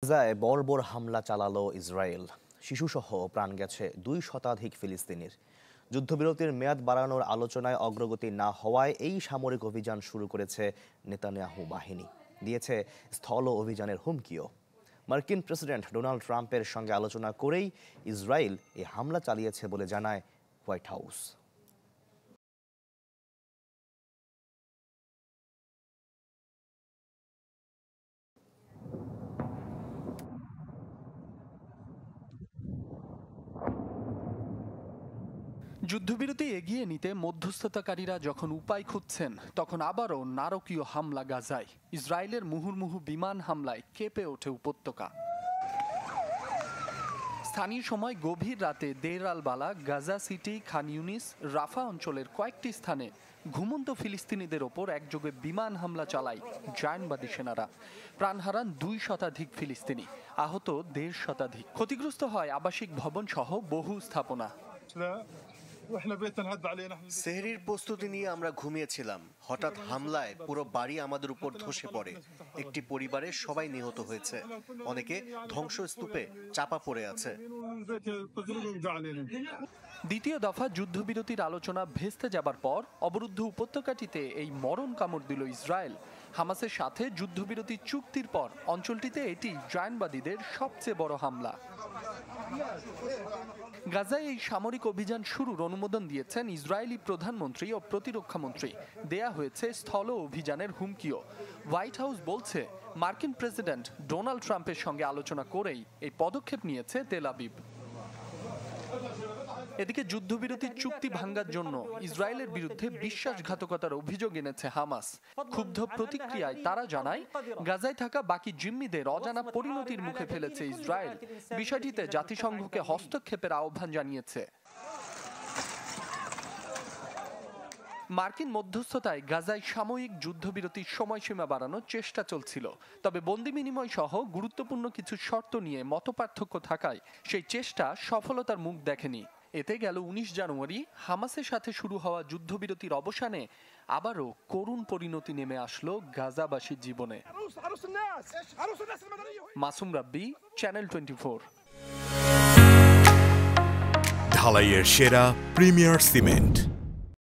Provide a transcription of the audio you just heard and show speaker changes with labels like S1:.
S1: গাজায় বর্বর হামলা চালালো ইসরায়েল। শিশুসহ প্রাণ গেছে ২ শতাধিক ফিলিস্তিনির। যুদ্ধবিরতির মেয়াদ বাড়ানোর আলোচনায় অগ্রগতি না হওয়ায় এই সামরিক অভিযান শুরু করেছে নেতানিয়াহু বাহিনী। দিয়েছে স্থল অভিযানের হুমকিও। মার্কিন প্রেসিডেন্ট ডোনাল্ড ট্রাম্পের সঙ্গে আলোচনা করেই ইসরায়েল এই হামলা চালিয়েছে বলে জানায় হোয়াইট হাউস।
S2: যুদ্ধবিরতি এগিয়ে নিতে মধ্যস্থতাকারীরা যখন উপায় খুঁজছেন, তখন আবারও নারকীয় হামলা গাজায়। ইসরায়েলের মুহুর্মুহু বিমান হামলায় কেঁপে ওঠে উপত্যকা। স্থানীয় সময় গভীর রাতে দের আল বালা, গাজা সিটি, খান ইউনিস, রাফা অঞ্চলের কয়েকটি স্থানে ঘুমন্ত ফিলিস্তিনিদের ওপর একযোগে বিমান হামলা চালায় জায়নবাদী সেনারা। প্রাণ হারান ২ শতাধিক ফিলিস্তিনি, আহত ১.৫ শতাধিক। ক্ষতিগ্রস্ত হয় আবাসিক ভবন সহ বহু স্থাপনা।
S3: সেহরির প্রস্তুতি নিয়ে আমরা ঘুমিয়েছিলাম। হঠাৎ হামলায় পুরো বাড়ি আমাদের উপর ধসে পড়ে। একটি পরিবারের সবাই নিহত হয়েছে, অনেকে ধ্বংসস্তূপে চাপা পড়ে আছে।
S2: দ্বিতীয় দফা যুদ্ধবিরতির আলোচনা ভেস্তে যাবার পর অবরুদ্ধ উপত্যকাটিতে এই মরণ কামড় দিল ইসরায়েল। হামাসের সাথে যুদ্ধবিরতি চুক্তির পর অঞ্চলটিতে এটি জায়নবাদীদের সবচেয়ে বড় হামলা। গাজায় এই সামরিক অভিযান শুরুর অনুমোদন দিয়েছেন ইসরায়েলি প্রধানমন্ত্রী ও প্রতিরক্ষামন্ত্রী। দেয়া হয়েছে স্থল অভিযানের হুমকিও। হোয়াইট হাউস বলছে, মার্কিন প্রেসিডেন্ট ডোনাল্ড ট্রাম্পের সঙ্গে আলোচনা করেই এই পদক্ষেপ নিয়েছে তেল আবিব। এদিকে যুদ্ধবিরতির চুক্তি ভাঙ্গার জন্য ইসরায়েলের বিরুদ্ধে বিশ্বাসঘাতকতার অভিযোগ এনেছে হামাস। ক্ষুব্ধ প্রতিক্রিয়ায় তারা জানায়, গাজায় থাকা বাকি জিম্মিদের অজানা পরিণতির মুখে ফেলেছে ইসরায়েল। বিষয়টিতে জাতিসংঘকে হস্তক্ষেপের আহ্বান জানিয়েছে। মার্কিন মধ্যস্থতায় গাজায় সাময়িক যুদ্ধবিরতির সময়সীমা বাড়ানোর চেষ্টা চলছিল। তবে বন্দি বিনিময় সহ গুরুত্বপূর্ণ কিছু শর্ত নিয়ে মতপার্থক্য থাকায় সেই চেষ্টা সফলতার মুখ দেখেনি। এতে গেল ১৯ জানুয়ারি হামাসের সাথে শুরু হওয়া যুদ্ধবিরতির অবসানে আবারও করুণ পরিণতি নেমে আসলো গাজাবাসীর জীবনে। মাসুম রাব্বি, চ্যানেল 24।
S4: ঢালাইয়ের সেরা প্রিমিয়ার সিমেন্ট।